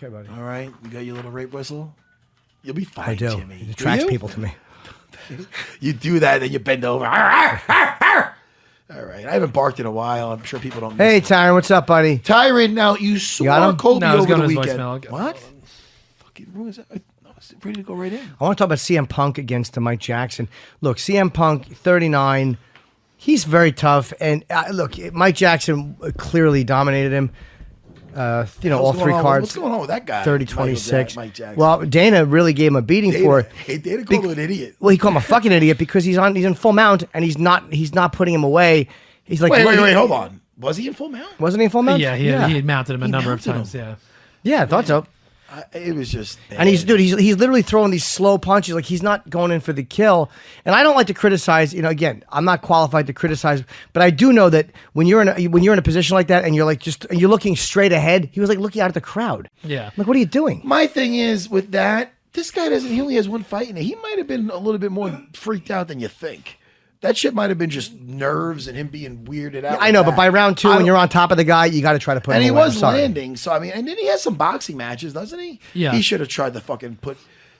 Okay, buddy. All right, you got your little rape whistle. You'll be fine, I do. Jimmy. It attracts people to me. You do that, then you bend over. All right, I haven't barked in a while. I'm sure people don't. Hey, Tyron, what's up, buddy? Tyron, now you saw Kobe No, I was over going the to his weekend. voicemail. What? Fucking who is that? I was ready to go right in. I want to talk about CM Punk against Mike Jackson. Look, CM Punk, 39. He's very tough. And look, Mike Jackson clearly dominated him. All three cards. What's going on with that guy? 30-26. Mike Jackson. Well, Dana really gave him a beating for it. Hey, Dana called him an idiot. Well, he called him a fucking idiot because he's in full mount and he's not putting him away. He's like, wait, hold on. Was he in full mount? Wasn't he in full mount? Yeah, he had mounted him a number of mounted times. him. Yeah. I thought so. It was just bad. And he's literally throwing these slow punches, like he's not going in for the kill. And I don't like to criticize. Again, I'm not qualified to criticize, but I do know that when you're in a position like that and you're like you're looking straight ahead, he was like looking out at the crowd. Yeah. I'm like, what are you doing? My thing is with that, this guy he only has one fight in it. He might have been a little bit more freaked out than you think. That shit might have been just nerves and him being weirded out. I know, but by round 2, when you're on top of the guy, you got to try to put him away. And he was I'm sorry. landing, so I mean, and then he has some boxing matches, doesn't he? Yeah. He should have tried to fucking put.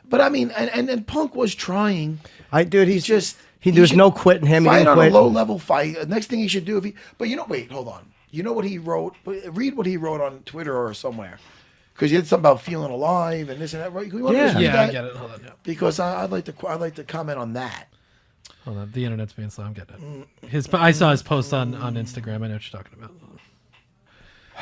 But I mean, and Punk was trying. There's no quitting him. He Fight didn't on quit. a low level fight. Next thing he should do wait, hold on. You know what he wrote? Read what he wrote on Twitter or somewhere. Because he had something about feeling alive and this and that. Right? You want to just read I that? get it. Hold on. Yeah. Because I'd like to comment on that. Hold on. The internet's being slow. I'm getting it. I saw his post on Instagram. I know what you're talking about.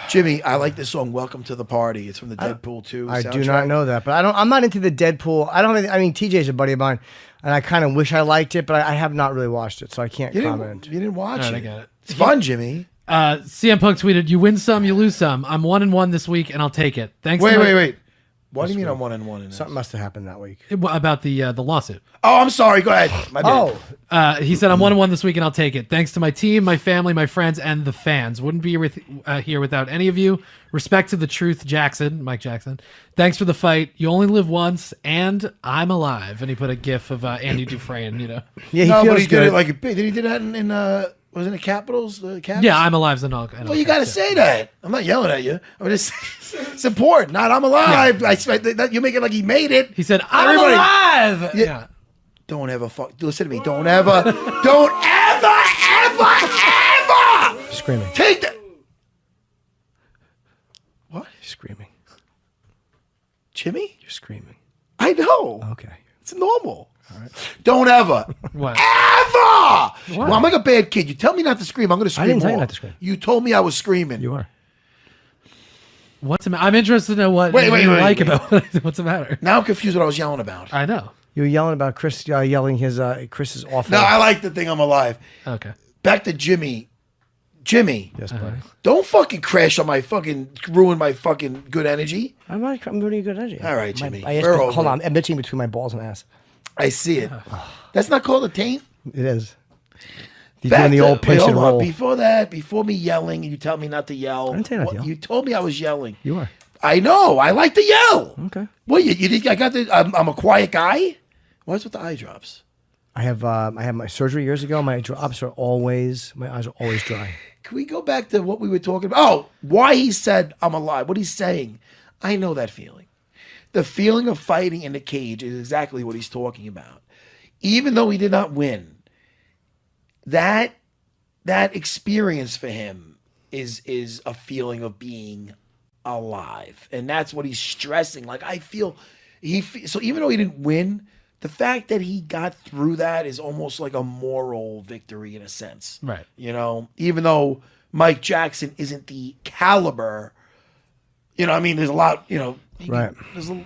Jimmy, I like this song "Welcome to the Party." It's from the Deadpool 2 I soundtrack. do not know that, but I'm not into the Deadpool. TJ's a buddy of mine, and I kind of wish I liked it, but I have not really watched it, so I can't comment. You didn't watch All right, it. I got it. It's fun, Jimmy. CM Punk tweeted, "You win some, you lose some. I'm 1-1 this week, and I'll take it." Thanks. Wait. What do you mean I'm 1-1 in this? Something must have happened that week. About the lawsuit. Oh, I'm sorry. Go ahead. My bad. He said, "I'm 1-1 this week, and I'll take it. Thanks to my team, my family, my friends, and the fans. Wouldn't be here without any of you. Respect to the truth, Mike Jackson. Thanks for the fight. You only live once, and I'm alive." And he put a gif of Andy Dufresne. Yeah, he no, feels but he good. did it like a big. Did he do that in wasn't it Capitals? The Caps? Yeah, I'm alive's an all. Well, you got to say that. I'm not yelling at you. I'm just it's important. Not I'm alive. Yeah. You make it like he made it. He said, "I'm alive." Yeah. Don't ever listen to me. Don't ever Screaming. take that. What? Screaming. Jimmy? You're screaming. I know. Okay. It's normal. All right. Don't ever. What? Ever! Well, I'm like a bad kid. You tell me not to scream, I'm going to scream. I didn't tell you more. not to scream. You told me I was screaming. You are. What's the matter? I'm interested in what Wait, you like wait. about what's the matter. Now I'm confused what I was yelling about. I know. You were yelling about Chris yelling Chris's awful. No, I like the thing I'm alive. Okay. Back to Jimmy. Jimmy, Yes, buddy. don't fucking crash on my ruin my fucking good energy. I'm really good energy. All right, Jimmy. Hold on. I'm bitching between my balls and ass. I see it. That's not called a taint. It is. You're doing the old pinch and roll. Before me yelling, you tell me not to yell. I didn't tell you not to yell. You told me I was yelling. You are. I know. I like to yell. Okay. Well, you think I got I'm a quiet guy? What's with the eye drops? I have my surgery years ago. My eyes are always dry. Can we go back to what we were talking about? Oh, why he said I'm alive. What he's saying. I know that feeling. The feeling of fighting in the cage is exactly what he's talking about. Even though he did not win, that experience for him is a feeling of being alive. And that's what he's stressing. Like, I feel so even though he didn't win, the fact that he got through that is almost like a moral victory in a sense. Right. You know, even though Mike Jackson isn't the caliber, you know, I mean, there's a lot, you know. Right.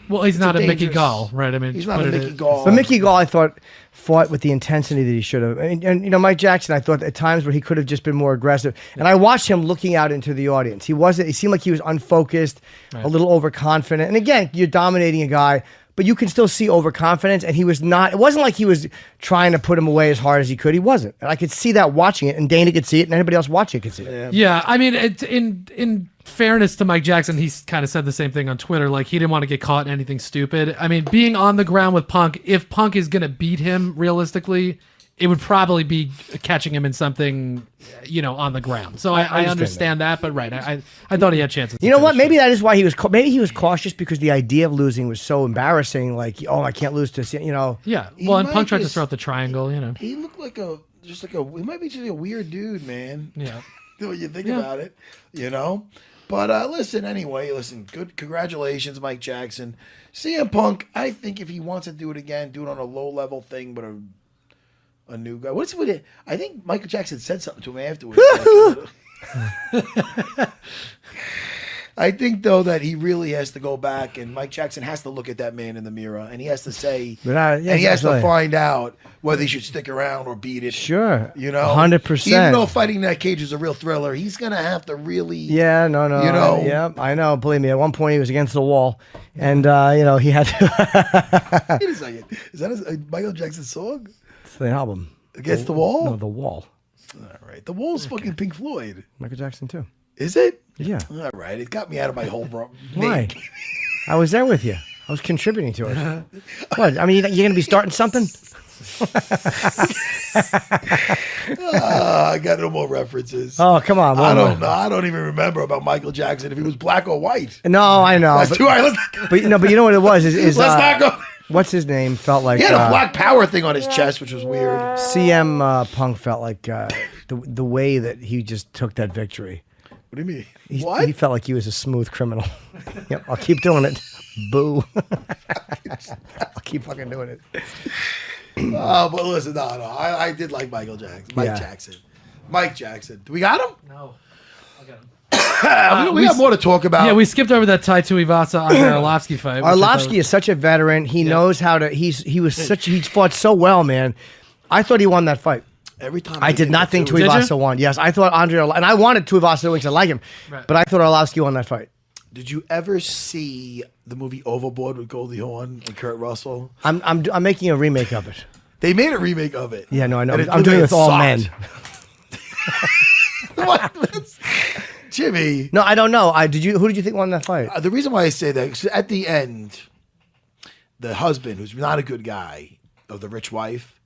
Well, he's not a Mickey Gall, right? I mean, he's not a Mickey Gall. But Mickey Gall, I thought, fought with the intensity that he should have. And you know, Mike Jackson, I thought at times where he could have just been more aggressive. And I watched him looking out into the audience. He seemed like he was unfocused, a little overconfident. And again, you're dominating a guy, but you can still see overconfidence. And he was not, it wasn't like he was trying to put him away as hard as he could. He wasn't. And I could see that watching it, and Dana could see it, and anybody else watching it could see it. Yeah, I mean, in fairness to Mike Jackson, he's kind of said the same thing on Twitter. Like, he didn't want to get caught in anything stupid. I mean, being on the ground with Punk, if Punk is going to beat him realistically, it would probably be catching him in something, on the ground. So I understand that, but right, I thought he had chances. You know what? Maybe that is why he was. Maybe he was cautious because the idea of losing was so embarrassing. Like, oh, I can't lose to. Yeah. He Well, and might Punk tried to just- throw out the triangle. He looked like he might be just a weird dude, man. Yeah. When you think about it, But listen, good congratulations, Mike Jackson. CM Punk, I think if he wants to do it again, do it on a low level thing, but a new guy. What's with it? I think Michael Jackson said something to him afterwards. I think though that he really has to go back, and Mike Jackson has to look at that man in the mirror, and he has to say, and he has to find out whether he should stick around or beat it. Sure, 100%. Even though fighting in that cage is a real thriller, he's gonna have to really. Yeah, no. Yeah, I know. Believe me, at one point he was against the wall, and he had to. Wait a second. Is that a Michael Jackson song? It's the album. Against the Wall? No, The Wall. All right. The Wall's fucking Pink Floyd. Michael Jackson too. Is it? Yeah. All right. It got me out of my whole Why? I was there with you. I was contributing to it. What? I mean, you're going to be starting something? I got no more references. Oh, come on. I don't know. I don't even remember about Michael Jackson if he was black or white. No, I know. That's too high. But you know what it was? Is Let's not go. What's his name? Felt like He had a Black Power thing on his chest, which was weird. CM Punk felt like the way that he just took that victory. What do you mean? He felt like he was a smooth criminal. Yep, I'll keep doing it. Boo. I'll keep fucking doing it. But listen, no. I did like Michael Jackson. Mike Jackson. Do we got him? No. I got him. We got more to talk about. Yeah, we skipped over that Tai Tuivasa Andre Arlovsky fight. Arlovsky is such a veteran. He knows how to. He fought so well, man. I thought he won that fight. Every time I did not think Tuivasa won. Yes, I thought and I wanted Tuivasa to win because I like him, but I thought Arlovsky won that fight. Did you ever see the movie Overboard with Goldie Hawn and Kurt Russell? I'm making a remake of it. They made a remake of it. Yeah, no, I know. And I'm doing it with all men. What? Jimmy. No, I don't know. Who did you think won that fight? The reason why I say that is at the end, the husband, who's not a good guy, of the rich wife.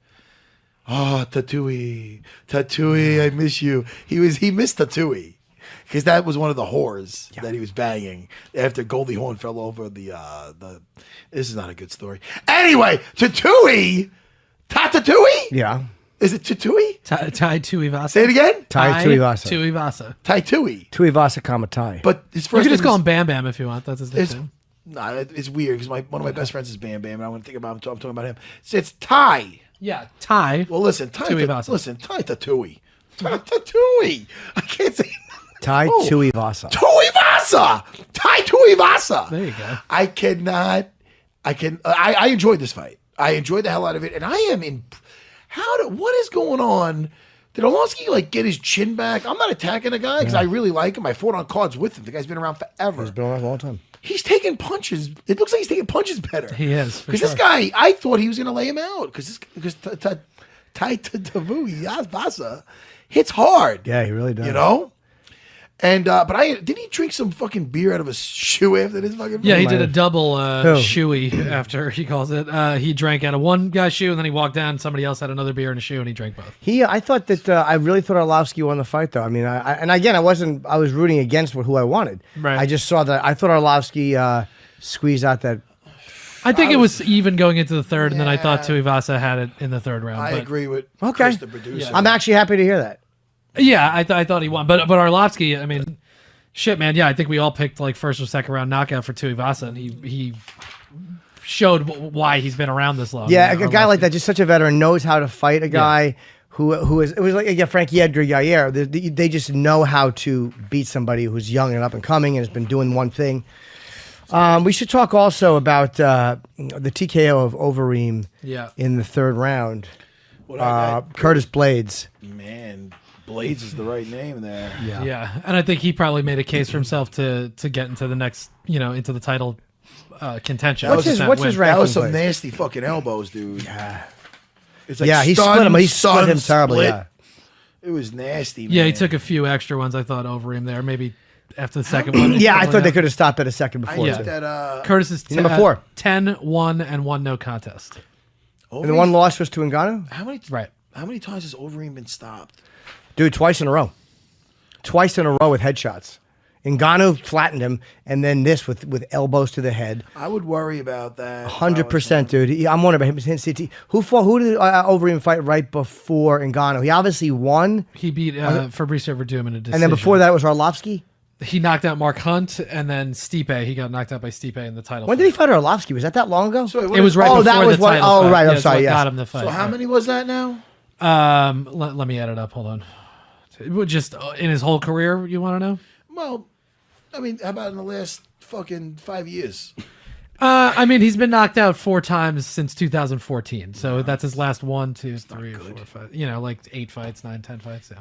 Oh, Tatooine, I miss you. He missed Tatooine because that was one of the whores that he was banging after Goldie Hawn fell over the. This is not a good story. Anyway, Tatooine, Tatatooine. Yeah. Is it Tatooine? Tai Tuivasa. Say it again. Tai Tuivasa. Tuivasa. Tatooine. Tuivasa Kamatai. But his You first. can just name call is- him Bam Bam if you want. That's his It's, nickname. nah, it's weird because one of my best friends is Bam Bam, and I want to think about him. I'm talking about him. It's Ty. Yeah, Tai. Well, listen, Ty Tuivasa. Tatooine. Tatooine. I can't say. Tai Oh. Tuivasa. Tuivasa. Ty Tuivasa. There you go. I enjoyed this fight. I enjoyed the hell out of it, and I am in. What is going on? Did Arlovsky get his chin back? I'm not attacking the guy because I really like him. I fought on cards with him. The guy's been around forever. He's been around a long time. He's taking punches. It looks like he's taking punches better. He is. Because this guy, I thought he was going to lay him out. Because Tai Tuivasa hits hard. Yeah, he really does. You know? And but did he drink some fucking beer out of a shoe after this fucking? Yeah, he fight? did a double Who? shoey after he calls it. He drank out of one guy's shoe and then he walked down. Somebody else had another beer in a shoe and he drank both. I thought that I really thought Arlovsky won the fight, though. I mean, and again, I was rooting against who I wanted. Right. I just saw that. I thought Arlovsky squeezed out that. I think it was even going into the third, and then I thought Tuivasa had it in the third round. I but- agree with Okay. Chris, the producer. I'm actually happy to hear that. Yeah, I thought he won, but Arlovsky, I mean, shit, man. Yeah, I think we all picked first or second round knockout for Tuivasa, and he showed why he's been around this long. Yeah, a guy like that, just such a veteran, knows how to fight a guy who is. It was like Frankie Edgar Yair. They just know how to beat somebody who's young and up and coming and has been doing one thing. We should talk also about the TKO of Overeem in the third round. Curtis Blades. Man, Blades is the right name there. Yeah, and I think he probably made a case for himself to get into the next, into the title contention. What's his ranking? That was some Blades? nasty fucking elbows, dude. Yeah. It's He split him. He split him terribly. split. Yeah. It was nasty, man. Yeah, he took a few extra ones, I thought, over him there. Maybe after the second one. Yeah, I thought they Something could have stopped at a second before. I too. think that like that. Curtis is number 4. 10-1 and 1 no contest. And the one loss was to Ngannou? How many? Right. How many times has Overeem been stopped? Dude, twice in a row. Twice in a row with headshots. Ngannou flattened him, and then this with elbows to the head. I would worry about that. 100%, dude. I'm wondering about him. Who did Overeem fight right before Ngannou? He obviously won. He beat Fabricio Verdum in a decision. And then before that was Arlovsky? He knocked out Mark Hunt, and then Stipe. He got knocked out by Stipe in the title When fight. did he fight Arlovsky? Was that long ago? So It was right before that was the what- title oh, fight. right, I'm That's sorry, what yes. got him the fight. So how many was that now? Let me add it up. Hold on. Just in his whole career, you want to know? Well, I mean, how about in the last fucking 5 years? I mean, he's been knocked out 4 times since 2014. So that's his last 1, 2, 3, 4, 5. You know, like 8 fights, 9, 10 fights. Yeah.